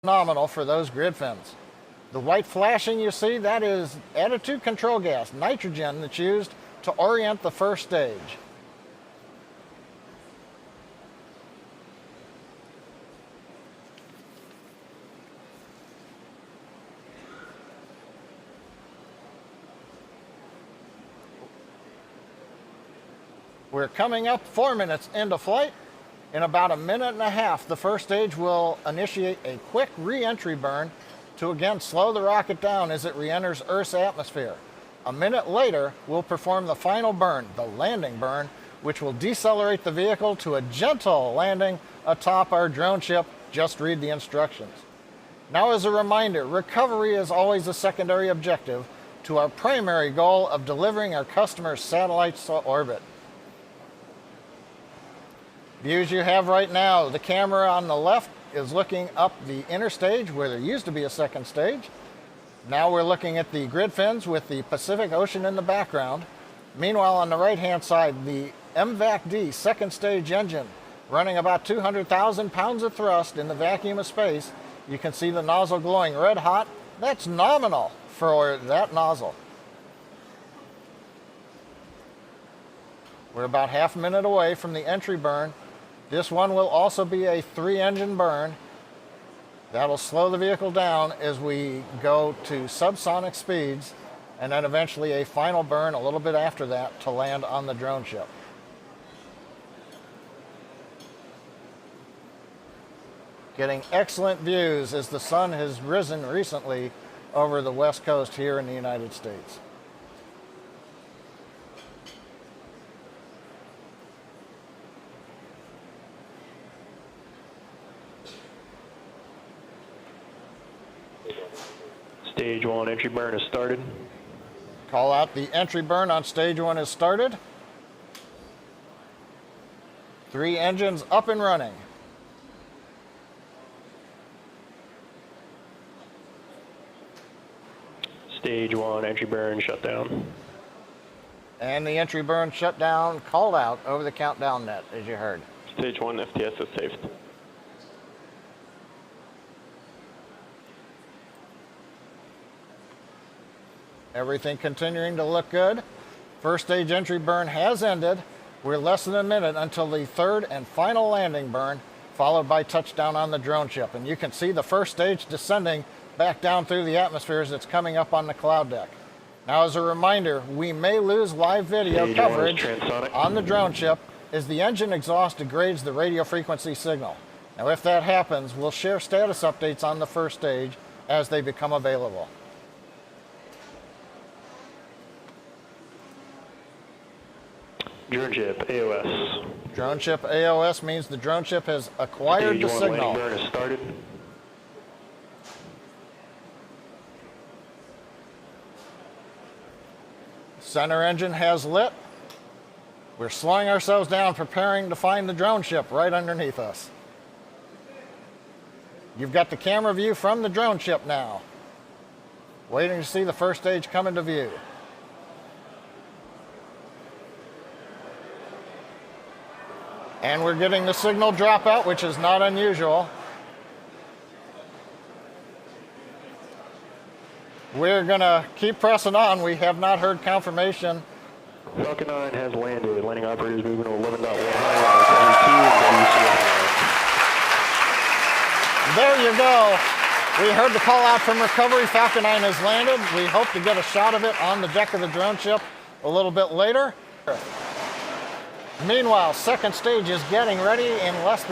Phenomenal for those grid fins. The white flashing you see, that is attitude control gas, nitrogen, that's used to orient the first stage. We're coming up 4 minutes into flight. In about a minute and a half, the first stage will initiate a quick re-entry burn to again slow the rocket down as it re-enters Earth's atmosphere. A minute later, we'll perform the final burn, the landing burn, which will decelerate the vehicle to a gentle landing atop our drone ship. Just read the instructions. Now, as a reminder, recovery is always a secondary objective to our primary goal of delivering our customers' satellites to orbit. Views you have right now, the camera on the left is looking up the inner stage where there used to be a second stage. Now we're looking at the grid fins with the Pacific Ocean in the background. Meanwhile, on the right-hand side, the MVAC-D second stage engine running about 200,000 pounds of thrust in the vacuum of space. You can see the nozzle glowing red hot. That's nominal for that nozzle. We're about half a minute away from the entry burn. This one will also be a 3-engine burn. That'll slow the vehicle down as we go to subsonic speeds, and then eventually a final burn a little bit after that to land on the drone ship. Getting excellent views as the sun has risen recently over the west coast here in the United States. Stage 1 entry burn has started. Call out the entry burn on stage 1 has started. 3 engines up and running. Stage 1 entry burn shut down. And the entry burn shut down, called out over the countdown net, as you heard. Stage 1 FTS is saved. Everything continuing to look good. First stage entry burn has ended. We're less than a minute until the third and final landing burn, followed by touchdown on the drone ship. And you can see the first stage descending back down through the atmosphere as it's coming up on the cloud deck. Now, as a reminder, we may lose live video Stage coverage on the drone ship as the engine exhaust degrades the radio frequency signal. Now, if that happens, we'll share status updates on the first stage as they become available. Drone ship AOS. Drone ship AOS means the drone ship has acquired Stage the 1 signal. landing burn has started. Center engine has lit. We're slowing ourselves down, preparing to find the drone ship right underneath us. You've got the camera view from the drone ship now. Waiting to see the first stage come into view. And we're getting the signal dropout, which is not unusual. We're going to keep pressing on. We have not heard confirmation. Falcon 9 has landed. Landing operators moving to 11.1 high. There you go. We heard the call out from recovery. Falcon 9 has landed. We hope to get a shot of it on the deck of the drone ship a little bit later. Meanwhile, second stage is getting ready in less than